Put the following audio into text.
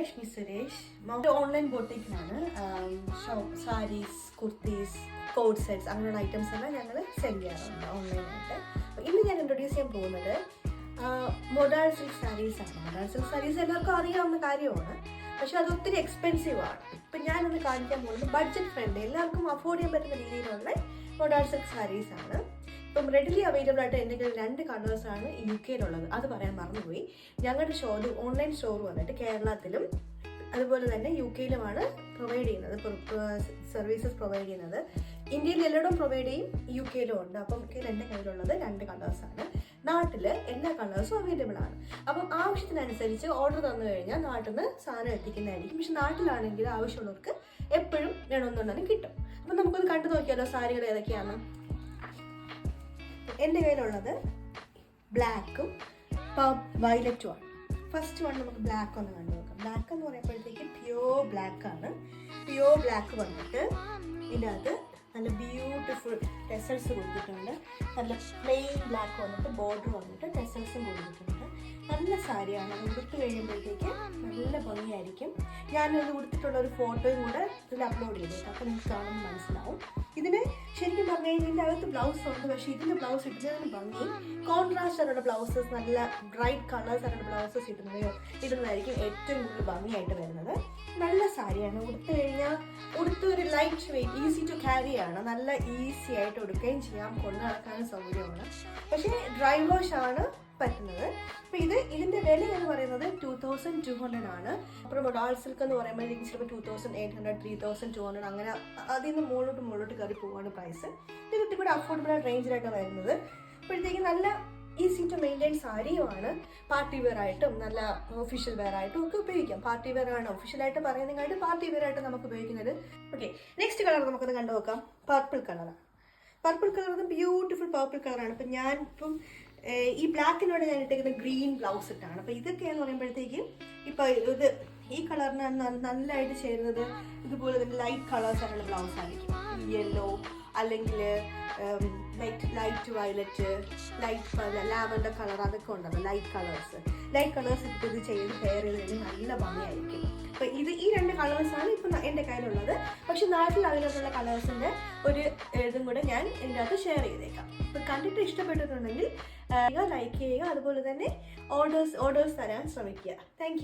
Lakshmi Suresh. Online ബോട്ടിക്കിനാണ് saris, kurtis, co-ord sets അങ്ങനെയുള്ള items എല്ലാം ഞങ്ങൾ സെൻഡ് ചെയ്യാറുണ്ട് ഓൺലൈനായിട്ട്. അപ്പോൾ ഇന്ന് ഞാൻ ഇൻട്രൊഡ്യൂസ് ചെയ്യാൻ പോകുന്നത് മൊഡാൾ സിൽക്ക് സാരീസാണ്. മൊഡാൾ സിൽക്ക് സാരീസ് എല്ലാവർക്കും അറിയാവുന്ന കാര്യമാണ്, പക്ഷെ അത് ഒത്തിരി എക്സ്പെൻസീവ് ആണ്. ഇപ്പം ഞാനൊന്ന് കാണിക്കാൻ പോകുന്നത് ബഡ്ജറ്റ് ഫ്രണ്ട്ലി, എല്ലാവർക്കും അഫോർഡ് ചെയ്യാൻ പറ്റുന്ന രീതിയിലുള്ള മൊഡാൾ സിൽക്ക് സാരീസാണ്. ഇപ്പം റെഡിലി അവൈലബിൾ ആയിട്ട് എൻ്റെ കയ്യിൽ 2 കളേഴ്സാണ് UK-യിലുള്ളത്. അത് പറയാൻ മറന്നുപോയി. ഞങ്ങളുടെ ഷോറൂം, ഓൺലൈൻ സ്റ്റോർ വന്നിട്ട് കേരളത്തിലും അതുപോലെ തന്നെ UK-യിലുമാണ് പ്രൊവൈഡ് ചെയ്യുന്നത്, സർവീസസ് പ്രൊവൈഡ് ചെയ്യുന്നത്. ഇന്ത്യയിൽ എല്ലായിടും പ്രൊവൈഡ് ചെയ്യും, UK-യിലും ഉണ്ട്. അപ്പം എൻ്റെ കയ്യിലുള്ളത് 2 കളേഴ്സാണ്. നാട്ടിൽ എല്ലാ കളേഴ്സും അവൈലബിൾ ആണ്. അപ്പം ആവശ്യത്തിനനുസരിച്ച് ഓർഡർ തന്നു കഴിഞ്ഞാൽ നാട്ടിൽ നിന്ന് സാധനം എത്തിക്കുന്നതായിരിക്കും. പക്ഷെ നാട്ടിലാണെങ്കിൽ ആവശ്യമുള്ളവർക്ക് എപ്പോഴും വേണമെന്നുണ്ടെങ്കിൽ കിട്ടും. അപ്പം നമുക്കൊന്ന് കണ്ടു നോക്കിയാലോ സാരികൾ ഏതൊക്കെയാണ്. എൻ്റെ കയ്യിലുള്ളത് ബ്ലാക്കും വയലറ്റും ആണ്. ഫസ്റ്റ് വൺ നമുക്ക് ബ്ലാക്ക് ഒന്ന് കണ്ടു നോക്കാം. ബ്ലാക്ക് എന്ന് പറയുമ്പോഴത്തേക്ക് പ്യോർ ബ്ലാക്ക് ആണ്. പ്യോർ ബ്ലാക്ക് വന്നിട്ട് ഇതിൻ്റെ അകത്ത് നല്ല ബ്യൂട്ടിഫുൾ ടെസൽസ് കൊടുത്തിട്ടുണ്ട്. നല്ല പ്ലെയിൻ ബ്ലാക്ക് വന്നിട്ട് ബോർഡർ വന്നിട്ട് ടെസൽസും കൊടുത്തിട്ടുണ്ട്. നല്ല സാരിയാണ്. അത് ഉടുത്ത് കഴിയുമ്പോഴത്തേക്ക് നല്ല ഭംഗിയായിരിക്കും. ഞാനത് ഉടുത്തിട്ടുള്ള ഒരു ഫോട്ടോയും കൂടെ ഇതിൽ അപ്ലോഡ് ചെയ്തേക്കാം, അപ്പോൾ നിങ്ങൾക്ക് കാണുമ്പോൾ മനസ്സിലാവും. ഇതിന് ശരിക്കും പറഞ്ഞു കഴിഞ്ഞാൽ ഇതിൻ്റെ അകത്ത് ബ്ലൗസ് ഉണ്ട്, പക്ഷേ ഇതിൻ്റെ ബ്ലൗസ് ഇടുന്നതിന് ഭംഗി കോൺട്രാസ്റ്റ് ആയിട്ടുള്ള ബ്ലൗസസ്, നല്ല ബ്രൈറ്റ് കളേഴ്സ് ആയിട്ടുള്ള ബ്ലൗസസ് ഇടുന്നതായിരിക്കും ഏറ്റവും കൂടുതൽ ഭംഗിയായിട്ട് വരുന്നത്. നല്ല സാരിയാണ്. ഉടുത്ത് കഴിഞ്ഞാൽ ഒരു light weight, easy to carry ആണ്. നല്ല ഈസി ആയിട്ട് ഉടുക്കുകയും ചെയ്യാം, കൊണ്ടു നടക്കാനും സൗകര്യമാണ്. പക്ഷേ ഡ്രൈ വാഷ് ആണ് പറ്റുന്നത്. അപ്പോൾ ഇതിൻ്റെ വില എന്ന് പറയുന്നത് 2200 ആണ്. അப்புறம் മൊഡാൾ സിൽക്ക് എന്ന് പറയുമ്പോഴേക്കും ചിലപ്പോൾ 2800, 3200 അങ്ങനെ അതിൽ നിന്ന് മുകളിലോട്ട് കയറി പോവാണ് പ്രൈസ്. ഇത് കൂടെ അഫോർഡബിൾ റേഞ്ചിലായിട്ട് വരുന്നത്. അപ്പോഴത്തേക്കും നല്ല ഈസി ടു മെയിൻറ്റെയിൻ സാരിയുമാണ്. പാർട്ടി വെയർ ആയിട്ടും നല്ല ഒഫീഷ്യൽ വെയർ ആയിട്ടും ഒക്കെ ഉപയോഗിക്കാം. പാർട്ടി വെയർ ആണ് ഒഫീഷ്യലായിട്ട് പറയുന്നതിനായിട്ട് പാർട്ടി വെയർ ആയിട്ട് നമുക്ക് ഉപയോഗിക്കുന്നത്. ഓക്കെ, നെക്സ്റ്റ് കളർ നമുക്കൊന്ന് കണ്ടു നോക്കാം. പർപ്പിൾ കളറാണ്. പർപ്പിൾ കളർ ബ്യൂട്ടിഫുൾ പർപ്പിൾ കളറാണ്. ഇപ്പം ഞാനിപ്പം ഈ ബ്ലാക്കിനോട് ഞാൻ ഇട്ടേക്കുന്ന ഗ്രീൻ ബ്ലൗസ് ഇട്ടാണ്. അപ്പോൾ ഇതൊക്കെയെന്ന് പറയുമ്പോഴത്തേക്കും ഇപ്പോൾ ഈ കളറിന് നല്ലതായിട്ട് ചേരുന്നത് ഇതുപോലെ തന്നെ ലൈറ്റ് കളേഴ്സ് ആയിട്ടുള്ള ബ്ലൗസ് ആയിരിക്കും. യെല്ലോ അല്ലെങ്കിൽ light violet, light lavender colour, അതൊക്കെ ഉണ്ടല്ലോ ലൈറ്റ് കളേഴ്സ് ഇട്ട് ഇത് ചെയ്ത് പെയർ ചെയ്ത് കഴിഞ്ഞാൽ നല്ല ഭംഗിയായിരിക്കും. അപ്പോൾ ഈ 2 കളേഴ്സാണ് ഇപ്പം എൻ്റെ കയ്യിലുള്ളത്. പക്ഷെ നാട്ടിൽ അവൈലബിളുള്ള കളേഴ്സിൻ്റെ ഒരു ഇതും കൂടെ ഞാൻ ഇതിൻ്റെ അകത്ത് ഷെയർ ചെയ്തേക്കാം. ഇപ്പം കണ്ടിട്ട് ഇഷ്ടപ്പെട്ടിട്ടുണ്ടെങ്കിൽ ലൈക്ക് ചെയ്യുക, അതുപോലെ തന്നെ ഓർഡേഴ്സ് തരാൻ ശ്രമിക്കുക. താങ്ക്